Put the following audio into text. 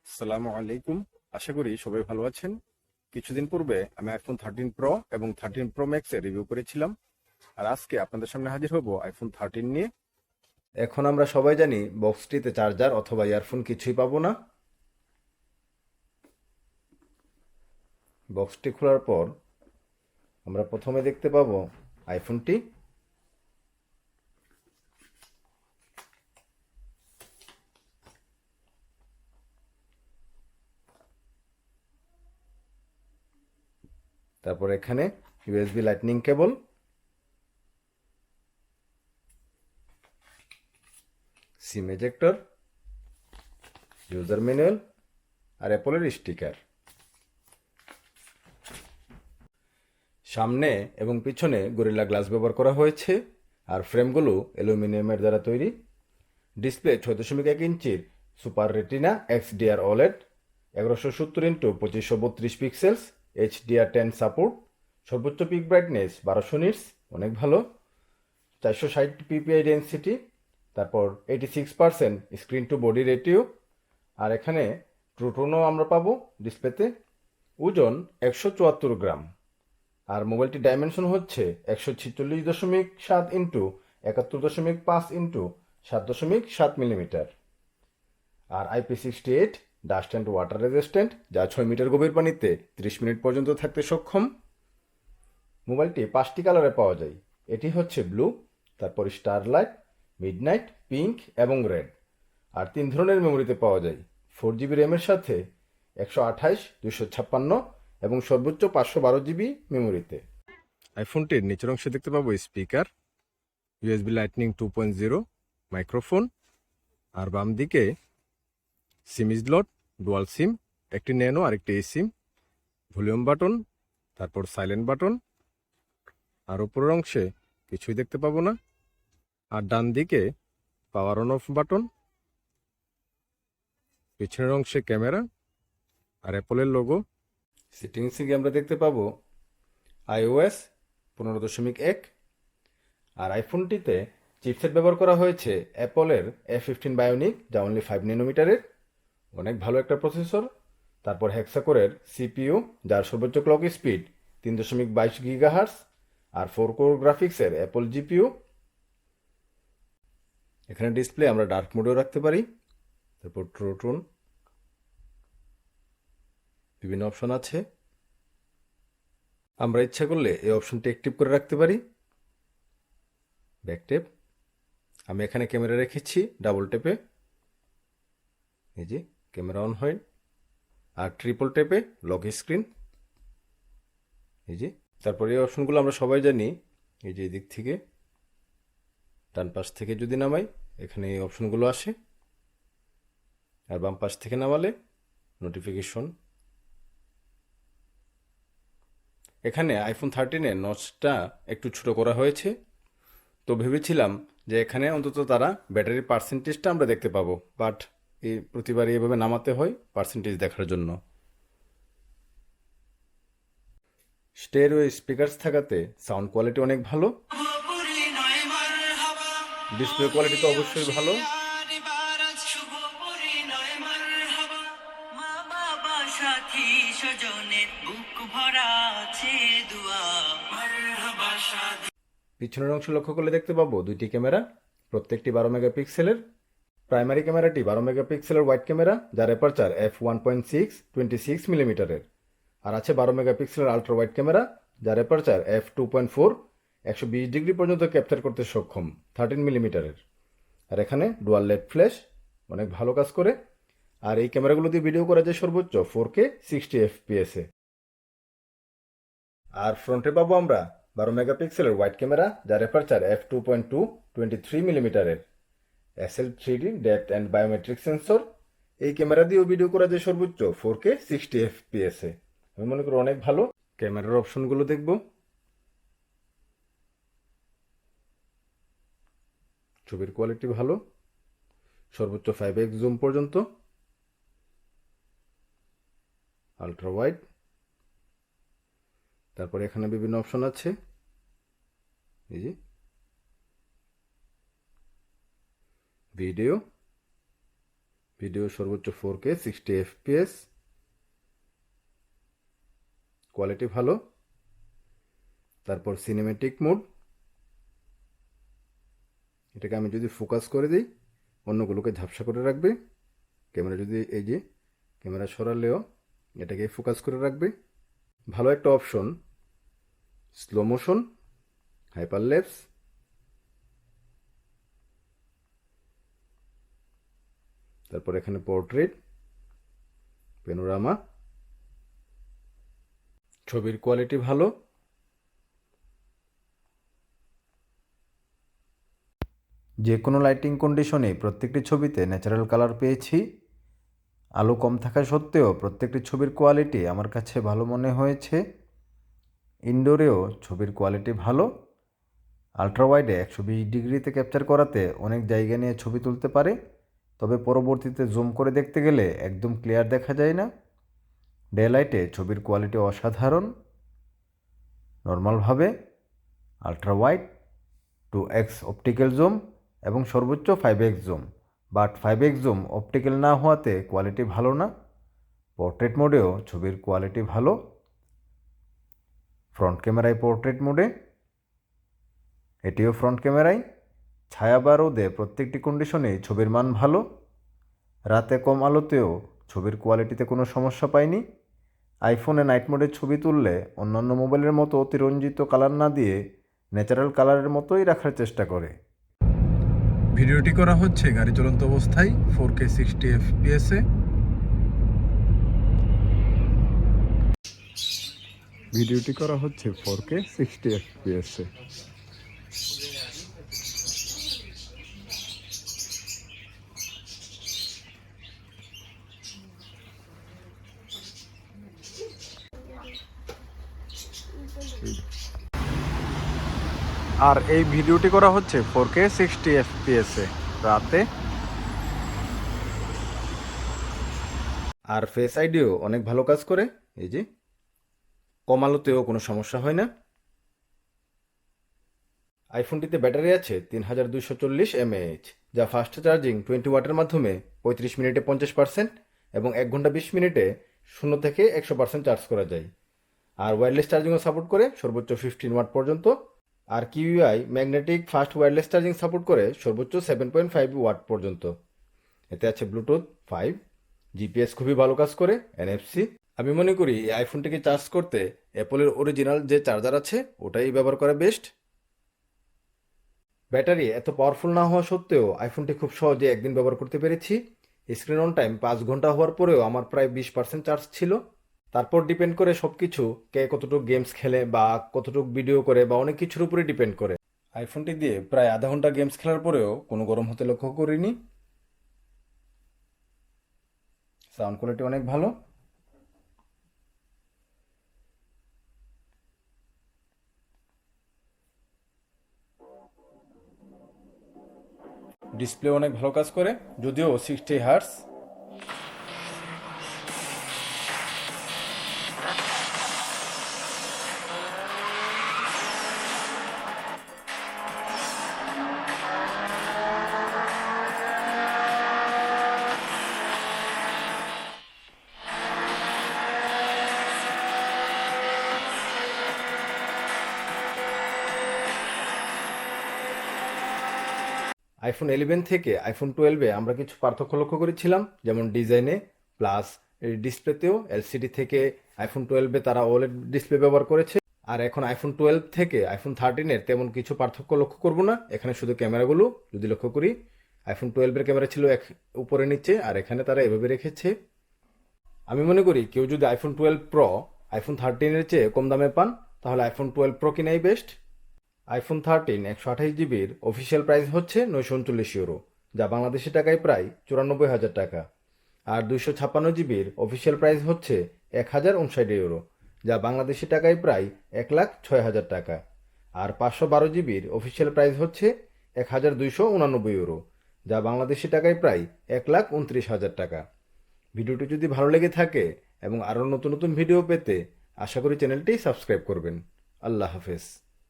আসসালামু আলাইকুম। আশা করি সবাই ভালো আছেন। কিছুদিন পূর্বে আমি আইফোন 13 প্রো এবং 13 প্রো ম্যাক্স এর রিভিউ করেছিলাম, আর আজকে আপনাদের সামনে হাজির হব আইফোন 13 নিয়ে। এখন আমরা সবাই জানি বক্সটিতে চার্জার অথবা ইয়ারফোন কিছুই পাবো না। বক্সটি খোলার পর আমরা প্রথমে দেখতে পাবো আইফোনটি। তারপর এখানে ইউএসবি লাইটনিং কেবল, সিম এজেক্টর, ইউজার ম্যানুয়াল আর অ্যাপলের স্টিকার। সামনে এবং পিছনে গরিলা গ্লাস ব্যবহার করা হয়েছে, আর ফ্রেমগুলো অ্যালুমিনিয়ামের দ্বারা তৈরি। ডিসপ্লে 6.1 ইঞ্চির super retina XDR OLED, 1170x2532 pixels, HDR10 support, সর্বোচ্চ পিক ব্রাইটনেস 1200 নিটস, অনেক ভালো, 460 ppi ডেন্সিটি, তারপর 86% স্ক্রিন টু বডি রেটিও। আর এখানে ট্রুটোনও আমরা পাবো ডিসপ্লেতে। ওজন 174 গ্রাম। আর মোবাইলটির ডাইমেনশন হচ্ছে 146.7 ইন্টু 71.5 ইন্টু 7.7 মিলিমিটার। আর IP68 dust and water resistant, যা 6 মিটার গভীর পানিতে 30 মিনিট পর্যন্ত থাকতে সক্ষম। মোবাইলটি 5টি কালারে পাওয়া যায়। এটি হচ্ছে ব্লু, তারপর স্টারলাইট, মিডনাইট, পিঙ্ক এবং রেড। আর 3 ধরনের মেমোরিতে পাওয়া যায়। 4GB র্যামের সাথে 128, 256 এবং সর্বোচ্চ 512GB মেমোরিতে। আইফোনটির নিচের অংশে দেখতে পাবো স্পিকার, ইউএসবি লাইটনিং 2.0, মাইক্রোফোন, আর বাম দিকে সিম স্লট, ডুয়াল সিম, একটি ন্যানো আর একটি সিম, ভলিউম বাটন, তারপর সাইলেন্ট বাটন। আর উপরের অংশে কিছুই দেখতে পাবো না। আর ডান দিকে পাওয়ার অন অফ বাটন, পিছনের অংশে ক্যামেরা আর অ্যাপলের লোগো। সেটিংসে গিয়ে আমরা দেখতে পাবো iOS 15.1। আর আইফোনটিতে চিপসেট ব্যবহার করা হয়েছে অ্যাপলের A15 বায়োনিক, যা অনলি 5 ন্যানোমিটারের, অনেক ভালো একটা প্রসেসর। তারপর হেক্সাকোরের সিপিইউ, যার সর্বোচ্চ ক্লক স্পিড 3.22 গিগাহার্টজ, আর 4 কোর গ্রাফিক্সের অ্যাপল জিপিইউ। এখানে ডিসপ্লে আমরা ডার্ক মোডেও রাখতে পারি। তারপর ট্রুটোন, বিভিন্ন অপশন আছে। আমরা ইচ্ছা করলে এই অপশনটি অ্যাক্টিভ করে রাখতে পারি। ব্যাক টেপ, আমি এখানে ক্যামেরা রেখেছি ডাবল টেপে, এই যে ক্যামেরা অন হয়। আর ট্রিপল টেপে লক স্ক্রিন, এই যে। তারপর এই অপশনগুলো আমরা সবাই জানি। এই যে এদিক থেকে ডান পাশ থেকে যদি নামাই, এখানে এই অপশনগুলো আসে। আর বাম পাশ থেকে নামালে নোটিফিকেশন। এখানে আইফোন 13-এর নচটা একটু ছোট করা হয়েছে, তো ভেবেছিলাম যে এখানে অন্তত তারা ব্যাটারির পার্সেন্টেজটা আমরা দেখতে পাবো, বাট এই প্রতিবারই এভাবে নামাতে হয় পার্সেন্টেজ দেখার জন্য। স্টেরিও স্পিকারস থাকাতে সাউন্ড কোয়ালিটি অনেক ভালো। ডিসপ্লে কোয়ালিটি তো অবশ্যই ভালো। পিছনের অংশ লক্ষ্য করলে দেখতে পাবো দুইটি ক্যামেরা, প্রত্যেকটি 12 মেগাপিক্সেলের। প্রাইমারি ক্যামেরাটি 12 মেগাপিক্সেলের ওয়াইড ক্যামেরা, যার অ্যাপারচার f1.6 26 মিলিমিটারের। আর আছে 12 মেগাপিক্সেলের আল্ট্রা ওয়াইড ক্যামেরা, যার অ্যাপারচার f2.4 120 ডিগ্রি পর্যন্ত ক্যাপচার করতে সক্ষম, 13 মিলিমিটারের। আর এখানে ডুয়াল লেড ফ্ল্যাশ, অনেক ভালো কাজ করে। আর এই ক্যামেরাগুলো দিয়ে ভিডিও করা যায় সর্বোচ্চ 4K 60 FPS এ। আর ফ্রন্টে পাবো আমরা 12 মেগাপিক্সেলের ওয়াইড ক্যামেরা, যার অ্যাপারচার f2.2 23 মিলিমিটারের, SL3D depth and biometric sensor. এই ক্যামেরা দিয়েও ভিডিও করা যায় সর্বোচ্চ 4K 60 FPS এ। আমি মনে করি অনেক ভালো। ক্যামেরার অপশনগুলো দেখব। ছবির কোয়ালিটি ভালো, সর্বোচ্চ 5x জুম পর্যন্ত, আল্ট্রা ওয়াইড। তারপরে এখানে বিভিন্ন অপশন আছে, এই যে ভিডিও, ভিডিও সর্বোচ্চ 4K 60 FPS, কোয়ালিটি ভালো। তারপর সিনেমেটিক মোড, এটাকে আমি যদি ফোকাস করে দিই অন্যগুলোকে ঝাপসা করে রাখবে। ক্যামেরা যদি এই যে ক্যামেরা সরালেও এটাকে ফোকাস করে রাখবে। ভালো একটা অপশন স্লো মোশন, হাইপারলেপস, তারপর এখানে পোর্ট্রেট, প্যানোরামা। ছবির কোয়ালিটি ভালো। যে কোনো লাইটিং কন্ডিশনে প্রত্যেকটি ছবিতে ন্যাচারাল কালার পেয়েছি। আলো কম থাকা সত্ত্বেও প্রত্যেকটি ছবির কোয়ালিটি আমার কাছে ভালো মনে হয়েছে। ইনডোরেও ছবির কোয়ালিটি ভালো। আলট্রাওয়াইডে 120 ডিগ্রিতে ক্যাপচার করাতে অনেক জায়গা নিয়ে ছবি তুলতে পারে, তবে পরবর্তীতে জুম করে দেখতে গেলে একদম ক্লিয়ার দেখা যায় না। ডে লাইটে ছবির কোয়ালিটি অসাধারণ। নর্মালভাবে আলট্রাওয়াইড, 2x অপটিক্যাল জুম এবং সর্বোচ্চ 5x zoom, but 5x zoom optical না হওয়াতে কোয়ালিটি ভালো না। পোর্ট্রেট মোডেও ছবির কোয়ালিটি ভালো। ফ্রন্ট ক্যামেরায় পোর্ট্রেট মোডে, এটিও ফ্রন্ট ক্যামেরায়। ছায়া বা রোদে প্রত্যেকটি কন্ডিশনেই ছবির মান ভালো। রাতে কম আলোতেও ছবির কোয়ালিটিতে কোনো সমস্যা পাইনি। আইফোনে নাইট মোডে ছবি তুললে অন্যান্য মোবাইলের মতো অতিরঞ্জিত কালার না দিয়ে ন্যাচারাল কালারের মতোই রাখার চেষ্টা করে। ভিডিওটি করা হচ্ছে গাড়ি চলন্ত অবস্থায় 4K 60 FPS-এ। ভিডিওটি করা হচ্ছে 4K 60 FPS-এ। আর এই ভিডিওটি করা হচ্ছে 4K 60 FPS-এ রাতে। আর ফেস আইডিও অনেক ভালো কাজ করে। এই যে কম আলোতেও কোনো সমস্যা হয় না। আইফোনটিতে ব্যাটারি আছে 3240 mAh, যা ফাস্ট চার্জিং 20 ওয়াটের মাধ্যমে 35 মিনিটে 50% এবং 1 ঘন্টা 20 মিনিটে 0 থেকে 100% চার্জ করা যায়। আর ওয়্যারলেস চার্জিংও সাপোর্ট করে সর্বোচ্চ 15 ওয়াট পর্যন্ত। আর Qi magnetic fast wireless charging support করে সর্বোচ্চ 7.5 ওয়াট পর্যন্ত। এতে আছে ব্লুটুথ 5, জিপিএস খুবই ভালো কাজ করে, এনএফসি। আমি মনে করি এই আইফোনটিকে চার্জ করতে অ্যাপলের অরিজিনাল যে চার্জার আছে ওটাই ব্যবহার করা বেস্ট। ব্যাটারি এত পাওয়ারফুল না হওয়া সত্ত্বেও আইফোনটি খুব সহজে একদিন ব্যবহার করতে পেরেছি। স্ক্রিন অন টাইম 5 ঘন্টা হওয়ার পরেও আমার প্রায় 20% চার্জ ছিল। তারপর ডিপেন্ড করে সব কিছু কে কতটুকু গেমস খেলে বা কতটুকু ভিডিও করে বা অনেক কিছুর উপরে ডিপেন্ড করে। আইফোনটি দিয়ে প্রায় আধা ঘন্টা গেমস খেলার পরেও কোনো গরম হতে লক্ষ্য করিনি। সাউন্ড কোয়ালিটি অনেক ভালো। ডিসপ্লে অনেক ভালো কাজ করে, যদিও 60 হার্টস। আইফোন 11 থেকে আইফোন 12-এ আমরা কিছু পার্থক্য লক্ষ্য করেছিলাম, যেমন ডিজাইনে প্লাস ডিসপ্লেতেও। এলসিডি থেকে আইফোন 12-এ তারা ওএলইডি ডিসপ্লে ব্যবহার করেছে। আর এখন আইফোন 12 থেকে আইফোন 13-এর তেমন কিছু পার্থক্য লক্ষ্য করব না। এখানে শুধু ক্যামেরাগুলো যদি লক্ষ্য করি, আইফোন 12-এর ক্যামেরা ছিল এক উপরে নিচে, আর এখানে তারা এভাবে রেখেছে। আমি মনে করি কেউ যদি আইফোন 12 প্রো আইফোন 13-এর চেয়ে কম দামে পান তাহলে আইফোন 12 প্রো কিনাই বেস্ট। আইফোন 13 128 জিবির অফিসিয়াল প্রাইস হচ্ছে 939 ইউরো, যা বাংলাদেশি টাকায় প্রায় 94,000 টাকা। আর 256 জিবির অফিসিয়াল প্রাইস হচ্ছে 1,059 ইউরো, যা বাংলাদেশি টাকায় প্রায় 1,06,000 টাকা। আর 512 জিবির অফিসিয়াল প্রাইস হচ্ছে 1,289 ইউরো, যা বাংলাদেশি টাকায় প্রায় 1,29,000 টাকা। ভিডিওটি যদি ভালো লেগে থাকে এবং আরও নতুন নতুন ভিডিও পেতে আশা করি চ্যানেলটি সাবস্ক্রাইব করবেন। আল্লাহ হাফেজ।